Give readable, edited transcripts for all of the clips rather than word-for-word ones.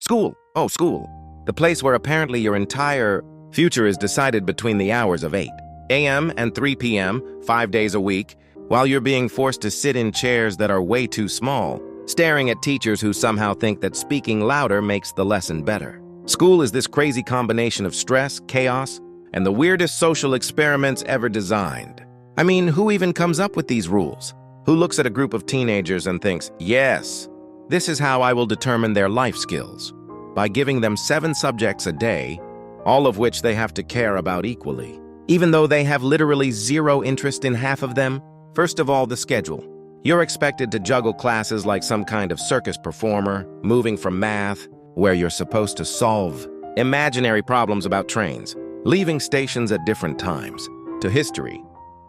School. Oh, school. The place where apparently your entire future is decided between the hours of 8 a.m. and 3 p.m., 5 days a week, while you're being forced to sit in chairs that are way too small, staring at teachers who somehow think that speaking louder makes the lesson better. School is this crazy combination of stress, chaos, and the weirdest social experiments ever designed. I mean, who even comes up with these rules? Who looks at a group of teenagers and thinks, yes, this is how I will determine their life skills, by giving them 7 subjects a day, all of which they have to care about equally, even though they have literally zero interest in half of them? First of all, the schedule. You're expected to juggle classes like some kind of circus performer, moving from math, where you're supposed to solve imaginary problems about trains, leaving stations at different times, to history,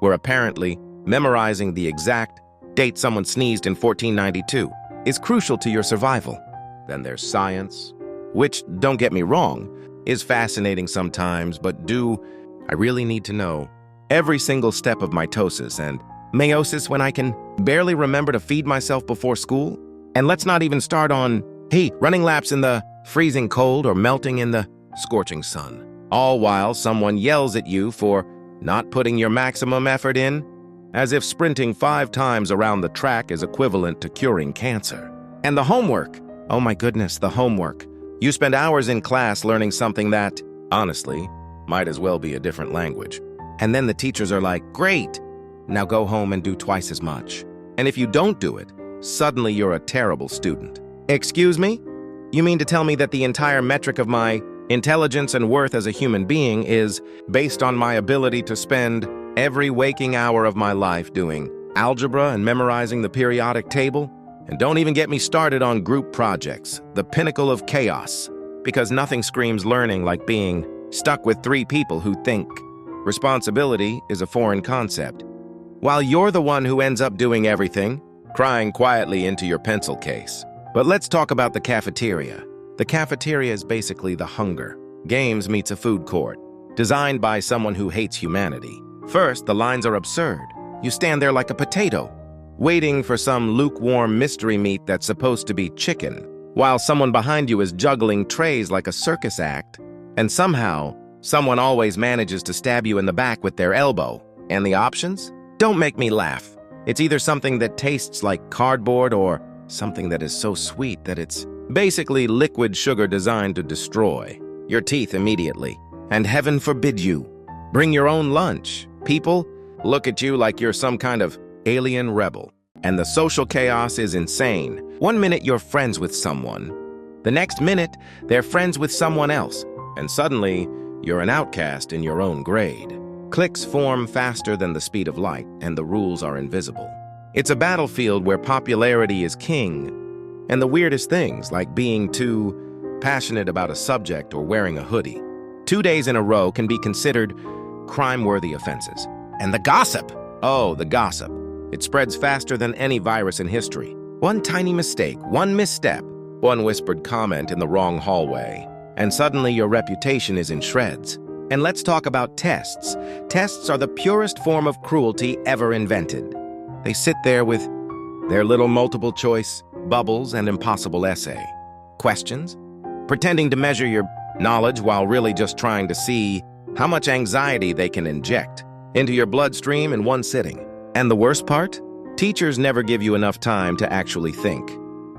where apparently memorizing the exact date someone sneezed in 1492 is crucial to your survival. Then there's science, which, don't get me wrong, is fascinating sometimes, but I really need to know every single step of mitosis and meiosis when I can barely remember to feed myself before school? And let's not even start on, hey, running laps in the freezing cold or melting in the scorching sun, all while someone yells at you for not putting your maximum effort in, as if sprinting 5 times around the track is equivalent to curing cancer. And the homework, oh my goodness, the homework. You spend hours in class learning something that, honestly, might as well be a different language. And then the teachers are like, great, now go home and do twice as much. And if you don't do it, suddenly you're a terrible student. Excuse me? You mean to tell me that the entire metric of my intelligence and worth as a human being is based on my ability to spend every waking hour of my life doing algebra and memorizing the periodic table? And don't even get me started on group projects, the pinnacle of chaos, because nothing screams learning like being stuck with 3 people who think responsibility is a foreign concept, while you're the one who ends up doing everything, crying quietly into your pencil case. But let's talk about the cafeteria. The cafeteria is basically the Hunger Games meets a food court, designed by someone who hates humanity. First, the lines are absurd. You stand there like a potato, waiting for some lukewarm mystery meat that's supposed to be chicken, while someone behind you is juggling trays like a circus act, and somehow, someone always manages to stab you in the back with their elbow. And the options? Don't make me laugh. It's either something that tastes like cardboard or something that is so sweet that it's basically liquid sugar designed to destroy your teeth immediately. And heaven forbid you bring your own lunch. People look at you like you're some kind of alien rebel. And the social chaos is insane. One minute you're friends with someone, the next minute they're friends with someone else, and suddenly you're an outcast in your own grade. Cliques form faster than the speed of light, and the rules are invisible. It's a battlefield where popularity is king, and the weirdest things, like being too passionate about a subject or wearing a hoodie, 2 days in a row can be considered crime-worthy offenses. And the gossip! Oh, the gossip. It spreads faster than any virus in history. One tiny mistake, one misstep, one whispered comment in the wrong hallway, and suddenly your reputation is in shreds. And let's talk about tests. Tests are the purest form of cruelty ever invented. They sit there with their little multiple choice, bubbles, and impossible essay questions, pretending to measure your knowledge while really just trying to see how much anxiety they can inject into your bloodstream in one sitting. And the worst part? Teachers never give you enough time to actually think.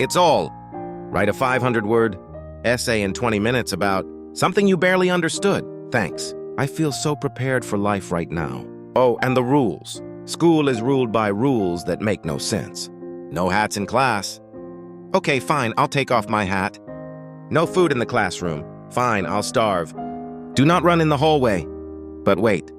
It's all, write a 500-word essay in 20 minutes about something you barely understood. Thanks. I feel so prepared for life right now. Oh, and the rules. School is ruled by rules that make no sense. No hats in class. Okay, fine, I'll take off my hat. No food in the classroom. Fine, I'll starve. Do not run in the hallway. But wait,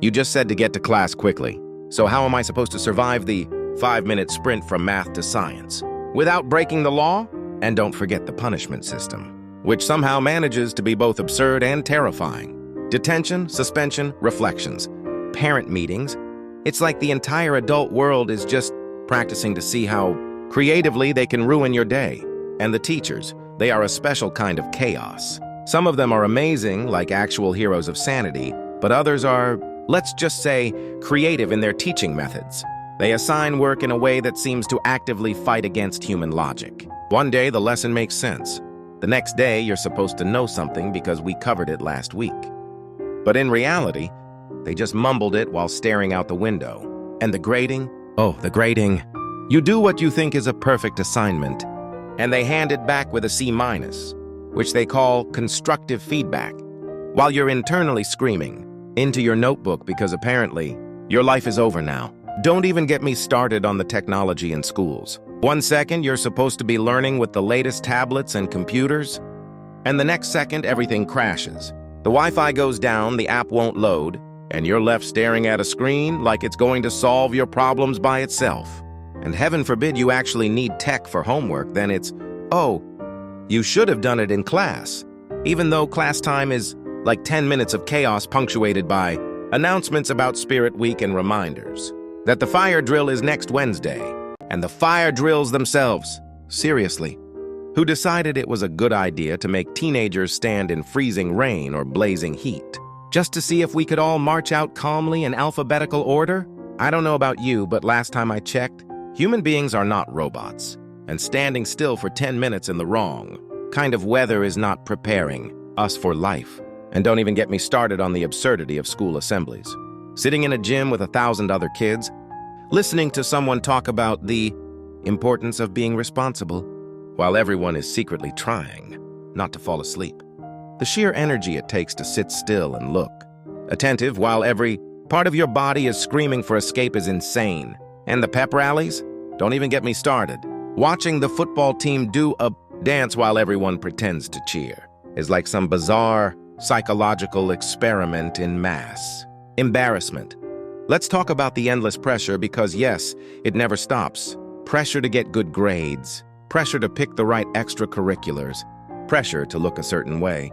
you just said to get to class quickly. So how am I supposed to survive the 5-minute sprint from math to science without breaking the law? And don't forget the punishment system, which somehow manages to be both absurd and terrifying. Detention, suspension, reflections, parent meetings. It's like the entire adult world is just practicing to see how creatively they can ruin your day. And the teachers, they are a special kind of chaos. Some of them are amazing, like actual heroes of sanity, but others are, let's just say, creative in their teaching methods. They assign work in a way that seems to actively fight against human logic. One day the lesson makes sense. The next day, you're supposed to know something because we covered it last week. But in reality, they just mumbled it while staring out the window. And the grading? Oh, the grading. You do what you think is a perfect assignment, and they hand it back with a C-, which they call constructive feedback, while you're internally screaming into your notebook because apparently your life is over now. Don't even get me started on the technology in schools. 1 second, you're supposed to be learning with the latest tablets and computers, and the next second, everything crashes. The Wi-Fi goes down, the app won't load, and you're left staring at a screen like it's going to solve your problems by itself. And heaven forbid you actually need tech for homework, then it's, oh, you should have done it in class, even though class time is like 10 minutes of chaos punctuated by announcements about Spirit Week and reminders that the fire drill is next Wednesday, and the fire drills themselves. Seriously, who decided it was a good idea to make teenagers stand in freezing rain or blazing heat, just to see if we could all march out calmly in alphabetical order? I don't know about you, but last time I checked, human beings are not robots, and standing still for 10 minutes in the wrong kind of weather is not preparing us for life. And don't even get me started on the absurdity of school assemblies. Sitting in a gym with 1,000 other kids, listening to someone talk about the importance of being responsible, while everyone is secretly trying not to fall asleep. The sheer energy it takes to sit still and look attentive while every part of your body is screaming for escape is insane. And the pep rallies? Don't even get me started. Watching the football team do a dance while everyone pretends to cheer is like some bizarre psychological experiment in mass. Embarrassment. Let's talk about the endless pressure because yes, it never stops. Pressure to get good grades. Pressure to pick the right extracurriculars. Pressure to look a certain way.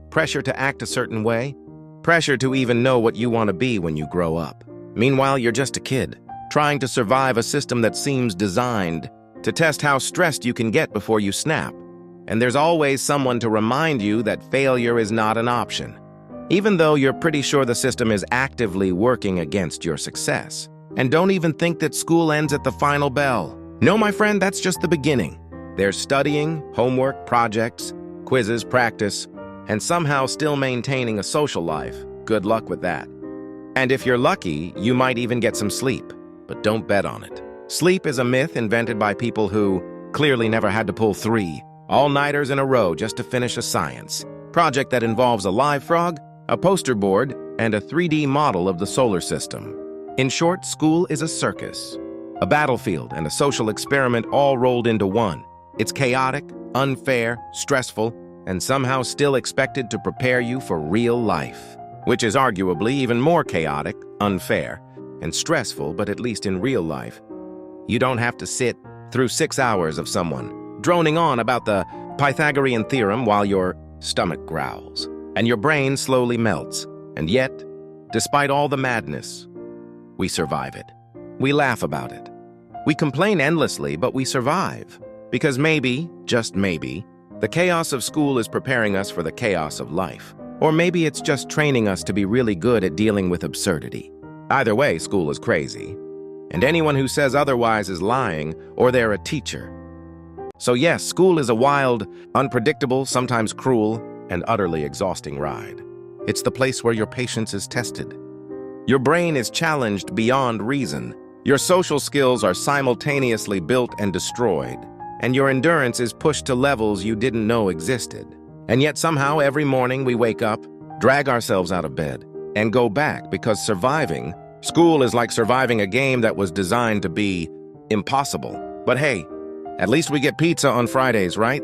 Pressure to act a certain way. Pressure to even know what you want to be when you grow up. Meanwhile, you're just a kid, trying to survive a system that seems designed to test how stressed you can get before you snap. And there's always someone to remind you that failure is not an option, even though you're pretty sure the system is actively working against your success. And don't even think that school ends at the final bell. No, my friend, that's just the beginning. There's studying, homework, projects, quizzes, practice, and somehow still maintaining a social life. Good luck with that. And if you're lucky, you might even get some sleep, but don't bet on it. Sleep is a myth invented by people who clearly never had to pull 3 all-nighters in a row just to finish a science project that involves a live frog, a poster board, and a 3D model of the solar system. In short, school is a circus, a battlefield, and a social experiment all rolled into one. It's chaotic, unfair, stressful, and somehow still expected to prepare you for real life, which is arguably even more chaotic, unfair, and stressful, but at least in real life, you don't have to sit through 6 hours of someone droning on about the Pythagorean theorem while your stomach growls and your brain slowly melts. And yet, despite all the madness, we survive it. We laugh about it. We complain endlessly, but we survive. Because maybe, just maybe, the chaos of school is preparing us for the chaos of life. Or maybe it's just training us to be really good at dealing with absurdity. Either way, school is crazy. And anyone who says otherwise is lying, or they're a teacher. So yes, school is a wild, unpredictable, sometimes cruel, and utterly exhausting ride. It's the place where your patience is tested. Your brain is challenged beyond reason. Your social skills are simultaneously built and destroyed. And your endurance is pushed to levels you didn't know existed. And yet somehow every morning we wake up, drag ourselves out of bed, and go back because surviving school is like surviving a game that was designed to be impossible. But hey, at least we get pizza on Fridays, right?